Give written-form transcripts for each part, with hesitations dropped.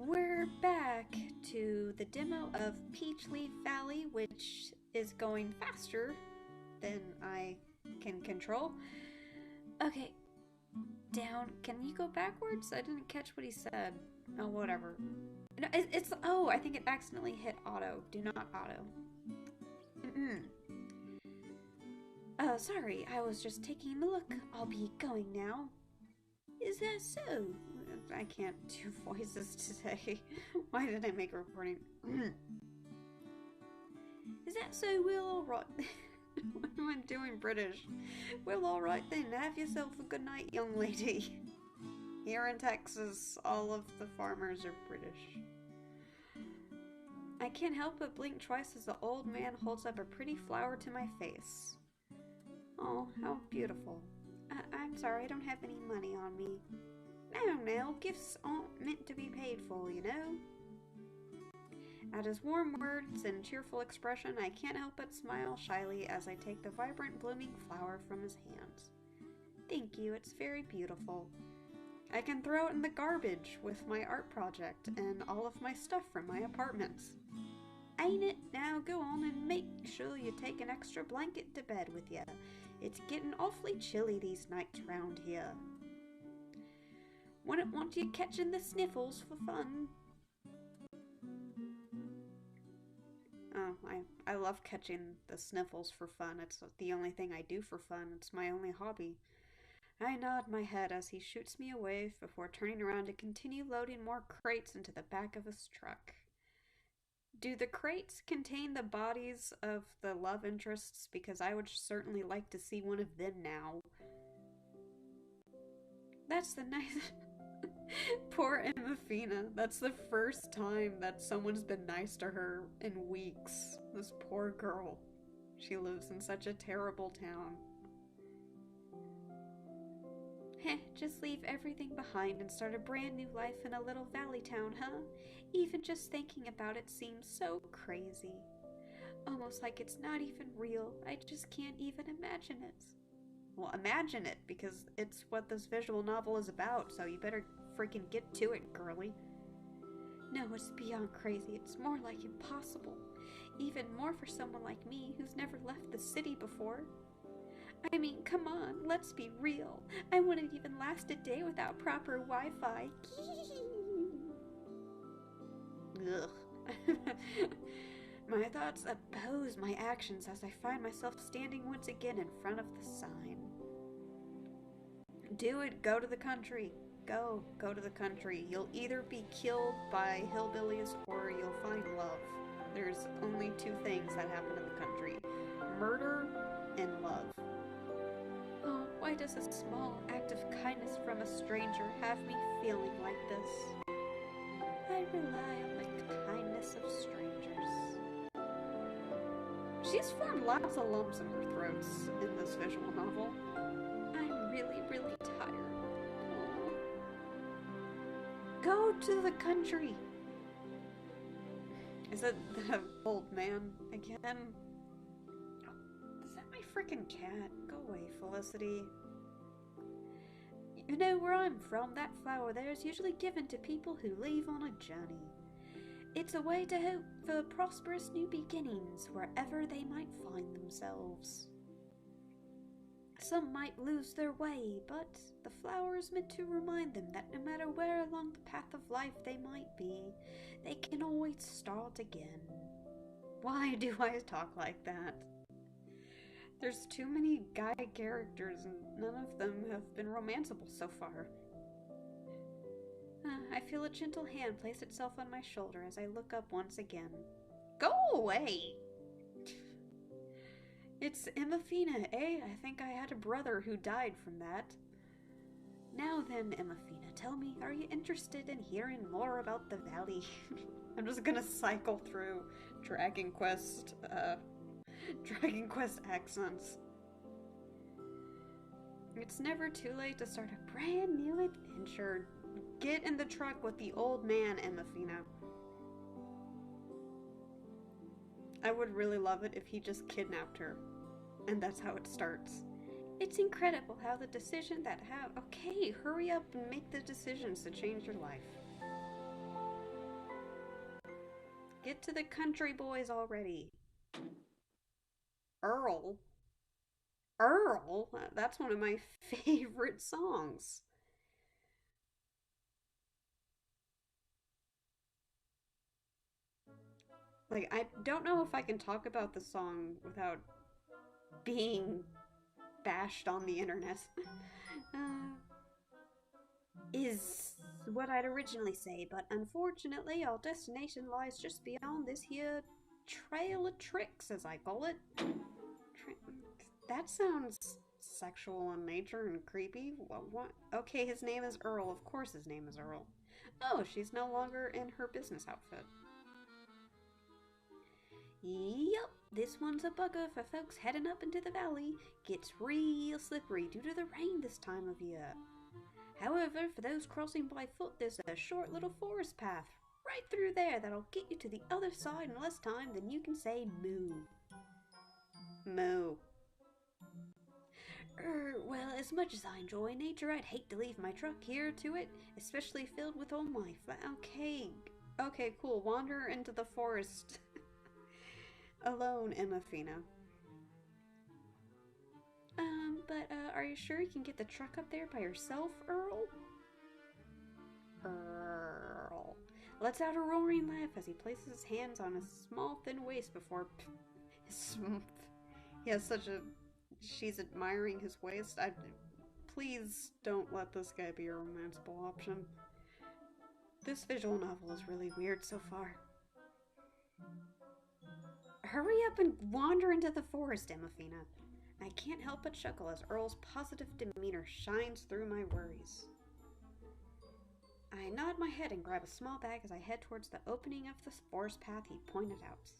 We're back to the demo of Peachleaf Valley, which is going faster than I can control. Okay, down. Can you go backwards? I didn't catch what he said. Oh, whatever. No, oh, I think it accidentally hit auto. Do not auto. Oh, sorry, I was just taking a look. I'll be going now. Is that so? I can't do voices today. Why did I make a recording? Is that so, Will? Alright. What am I doing British? Well, alright then. Have yourself a good night, young lady. Here in Texas, all of the farmers are British. I can't help but blink twice as the old man holds up a pretty flower to my face. Oh, how beautiful. I'm sorry, I don't have any money on me. No, gifts aren't meant to be paid for, you know? At his warm words and cheerful expression, I can't help but smile shyly as I take the vibrant blooming flower from his hands. Thank you, it's very beautiful. I can throw it in the garbage with my art project and all of my stuff from my apartments. Ain't it? Now go on and make sure you take an extra blanket to bed with you. It's getting awfully chilly these nights round here. Wouldn't want you catching the sniffles for fun. Oh, I love catching the sniffles for fun. It's the only thing I do for fun. It's my only hobby. I nod my head as he shoots me away before turning around to continue loading more crates into the back of his truck. Do the crates contain the bodies of the love interests? Because I would certainly like to see one of them now. That's the nice... Poor Emafina. That's the first time that someone's been nice to her in weeks. This poor girl. She lives in such a terrible town. Heh, just leave everything behind and start a brand new life in a little valley town, huh? Even just thinking about it seems so crazy. Almost like it's not even real. I just can't even imagine it. Well, imagine it, because it's what this visual novel is about, so you better freaking get to it, girly. No, it's beyond crazy. It's more like impossible. Even more for someone like me who's never left the city before. I mean, come on, let's be real. I wouldn't even last a day without proper Wi-Fi. Ugh. My thoughts oppose my actions as I find myself standing once again in front of the sign. Do it, go to the country. Go to the country. You'll either be killed by hillbillies or you'll find love. There's only two things that happen in the country. Murder and love. Oh, why does a small act of kindness from a stranger have me feeling like this? I rely on the kindness of strangers. She's formed lots of lumps in her throats in this visual novel. I'm really, really tired. Oh. Go to the country! Is it the old man again? Is that my freaking cat? Go away, Felicity. You know, where I'm from, that flower there is usually given to people who leave on a journey. It's a way to hope for prosperous new beginnings wherever they might find themselves. Some might lose their way, but the flower is meant to remind them that no matter where along the path of life they might be, they can always start again. Why do I talk like that? There's too many guy characters and none of them have been romanceable so far. I feel a gentle hand place itself on my shoulder as I look up once again. Go away! It's Emafina, eh? I think I had a brother who died from that. Now then, Emafina, tell me, are you interested in hearing more about the valley? I'm just gonna cycle through Dragon Quest accents. It's never too late to start a brand new adventure. Get in the truck with the old man, Emafina. I would really love it if he just kidnapped her. And that's how it starts. It's incredible how the decision that Okay, hurry up and make the decisions to change your life. Get to the country boys already. Earl? Earl? That's one of my favorite songs. Like, I don't know if I can talk about the song without being bashed on the internet. uh, is what I'd originally say, but unfortunately, our destination lies just beyond this here trail of tricks, as I call it. That sounds sexual in nature and creepy. What? Okay, his name is Earl. Of course, his name is Earl. Oh, she's no longer in her business outfit. Yup, this one's a bugger for folks heading up into the valley. Gets real slippery due to the rain this time of year. However, for those crossing by foot, there's a short little forest path right through there that'll get you to the other side in less time than you can say moo. Moo. Well, as much as I enjoy nature, I'd hate to leave my truck here to it, especially filled with all my Okay, cool. Wander into the forest alone, Emafina. But are you sure you can get the truck up there by yourself, Earl? Earl lets out a roaring laugh as he places his hands on his small, thin waist before he has such a. She's admiring his waist. Please don't let this guy be a romanceable option. This visual novel is really weird so far. Hurry up and wander into the forest, Emafina. I can't help but chuckle as Earl's positive demeanor shines through my worries. I nod my head and grab a small bag as I head towards the opening of the forest path he pointed out.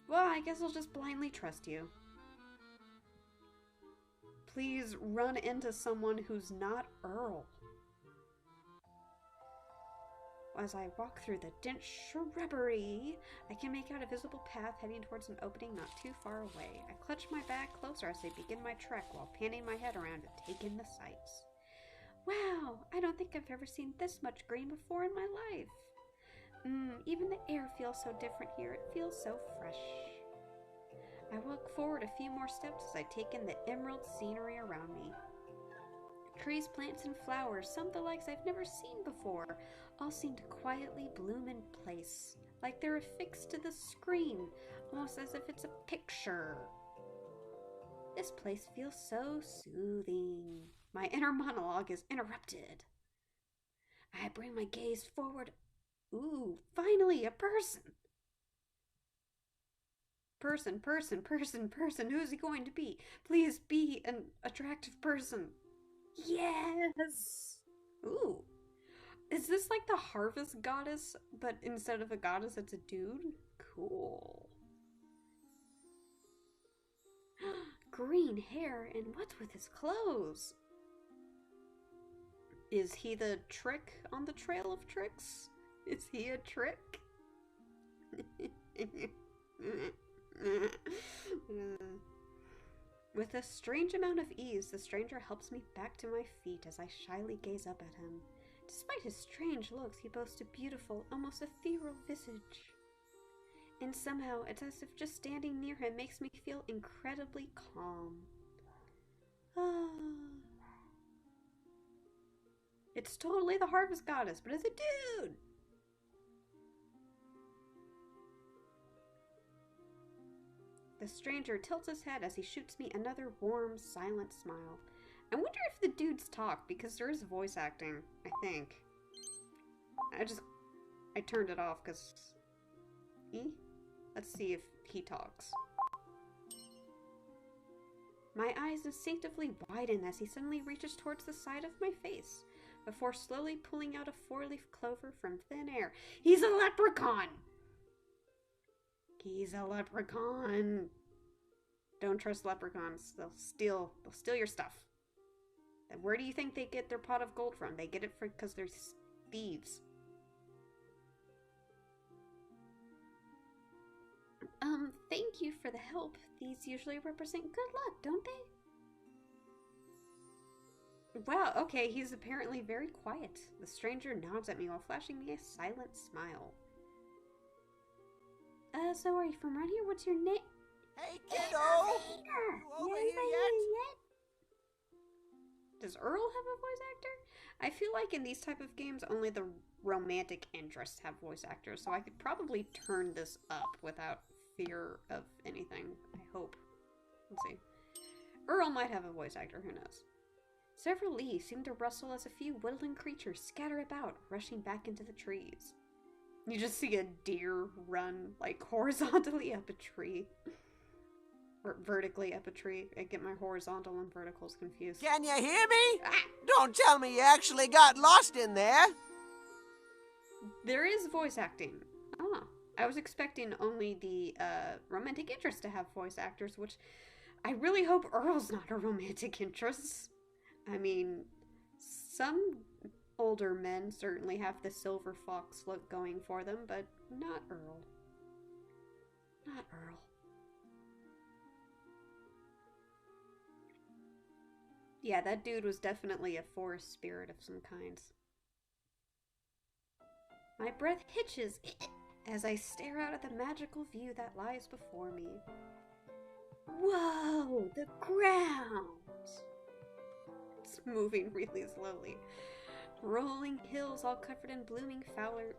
Well, I guess I'll just blindly trust you. Please run into someone who's not Earl. As I walk through the dense shrubbery, I can make out a visible path heading towards an opening not too far away. I clutch my bag closer as I begin my trek while panning my head around to take in the sights. Wow, I don't think I've ever seen this much green before in my life. Even the air feels so different here. It feels so fresh. I walk forward a few more steps as I take in the emerald scenery around me. Trees, plants, and flowers, some the likes I've never seen before, all seem to quietly bloom in place, like they're affixed to the screen, almost as if it's a picture. This place feels so soothing. My inner monologue is interrupted. I bring my gaze forward. Ooh, finally, a person! Person, who's he going to be? Please be an attractive person. Yes! Ooh. Is this like the harvest goddess, but instead of a goddess, it's a dude? Cool. Green hair, and what's with his clothes? Is he the trick on the trail of tricks? Is he a trick? With a strange amount of ease, the stranger helps me back to my feet as I shyly gaze up at him. Despite his strange looks, he boasts a beautiful, almost ethereal visage. And somehow, it's as if just standing near him makes me feel incredibly calm. Ah. It's totally the harvest goddess, but it's a dude! The stranger tilts his head as he shoots me another warm, silent smile. I wonder if the dudes talk, because there is voice acting, I think. I turned it off, because... Let's see if he talks. My eyes instinctively widen as he suddenly reaches towards the side of my face, before slowly pulling out a four-leaf clover from thin air. He's a leprechaun! He's a leprechaun. Don't trust leprechauns. They'll steal your stuff. And where do you think they get their pot of gold from? They get it because they're thieves. Thank you for the help. These usually represent good luck, don't they? Wow, okay, he's apparently very quiet. The stranger nods at me while flashing me a silent smile. So are you from around here? What's your name? Hey, kiddo! You over here yet? Does Earl have a voice actor? I feel like in these type of games, only the romantic interests have voice actors, so I could probably turn this up without fear of anything. I hope. Let's see. Earl might have a voice actor, who knows? Several leaves seem to rustle as a few woodland creatures scatter about, rushing back into the trees. You just see a deer run, like, horizontally up a tree. Or vertically up a tree. I get my horizontal and verticals confused. Can you hear me? Ah! Don't tell me you actually got lost in there. There is voice acting. Ah. I was expecting only the romantic interest to have voice actors, which I really hope Earl's not a romantic interest. I mean, some older men certainly have the silver fox look going for them, but not Earl. Not Earl. Yeah, that dude was definitely a forest spirit of some kinds. My breath hitches as I stare out at the magical view that lies before me. Whoa, the ground! It's moving really slowly. Rolling hills all covered in blooming flowers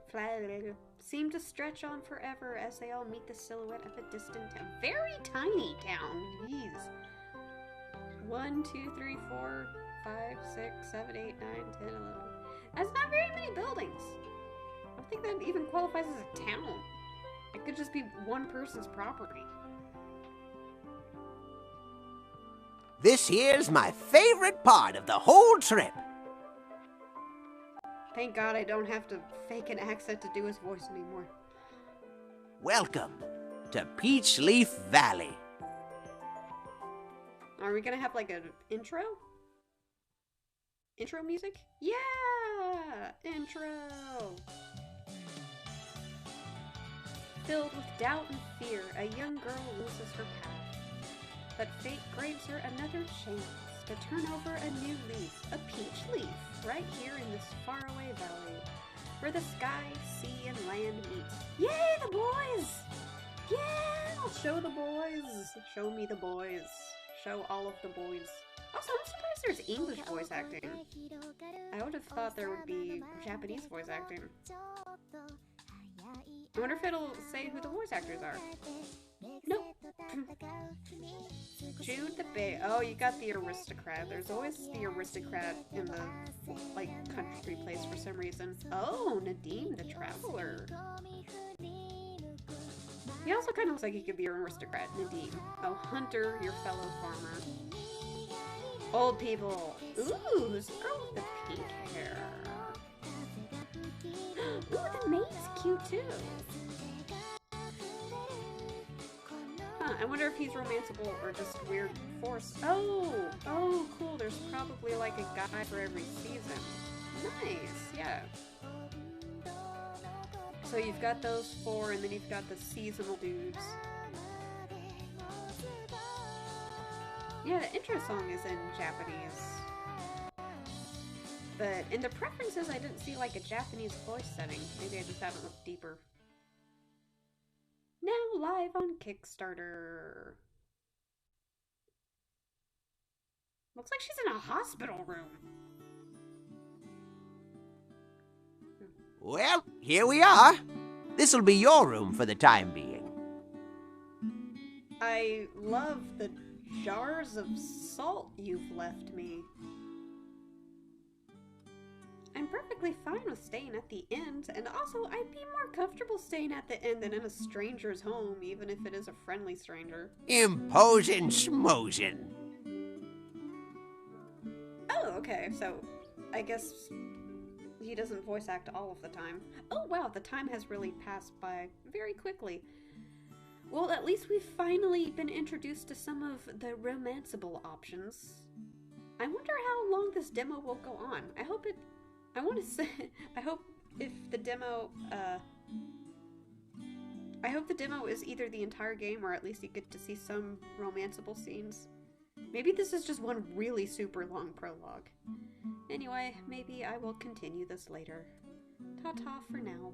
seem to stretch on forever as they all meet the silhouette of a distant, very tiny town. Jeez. 1, 2, 3, 4, 5, 6, 7, 8, 9, 10, 11. That's not very many buildings. I don't think that even qualifies as a town. It could just be one person's property. This here's my favorite part of the whole trip. Thank God I don't have to fake an accent to do his voice anymore. Welcome to Peachleaf Valley. Are we gonna have like an intro? Intro music? Yeah! Intro! Filled with doubt and fear, a young girl loses her path. But fate grants her another chance to turn over a new leaf, a peach leaf, right here in this faraway valley, where the sky, sea, and land meet. Yay, the boys! Yeah! Show the boys! Show me the boys. Show all of the boys. Also, I'm surprised there's English voice acting. I would have thought there would be Japanese voice acting. I wonder if it'll say who the voice actors are. Nope. Jude the Bay. Oh, you got the aristocrat. There's always the aristocrat in the, like, country place for some reason. Oh, Nadim the Traveler. He also kind of looks like he could be an aristocrat, Nadim. Oh, Hunter, your fellow farmer. Old people. Ooh, who's the girl with the pink hair? Ooh, the maid's cute too. Huh, I wonder if he's romanceable or just weird forced. Oh, cool. There's probably like a guy for every season. Nice, yeah. So you've got those 4, and then you've got the seasonal dudes. Yeah, the intro song is in Japanese. But in the preferences, I didn't see like a Japanese voice setting. Maybe I just haven't looked deeper. Now live on Kickstarter. Looks like she's in a hospital room. Well, here we are. This'll be your room for the time being. I love the jars of salt you've left me. I'm perfectly fine with staying at the inn, and also I'd be more comfortable staying at the inn than in a stranger's home, even if it is a friendly stranger. Imposing schmozing. Oh, okay, so I guess he doesn't voice act all of the time. Oh wow, the time has really passed by very quickly. Well, at least we've finally been introduced to some of the romanceable options. I wonder how long this demo will go on. I hope if the demo, I hope the demo is either the entire game or at least you get to see some romanceable scenes. Maybe this is just one really super long prologue. Anyway, maybe I will continue this later. Ta-ta for now.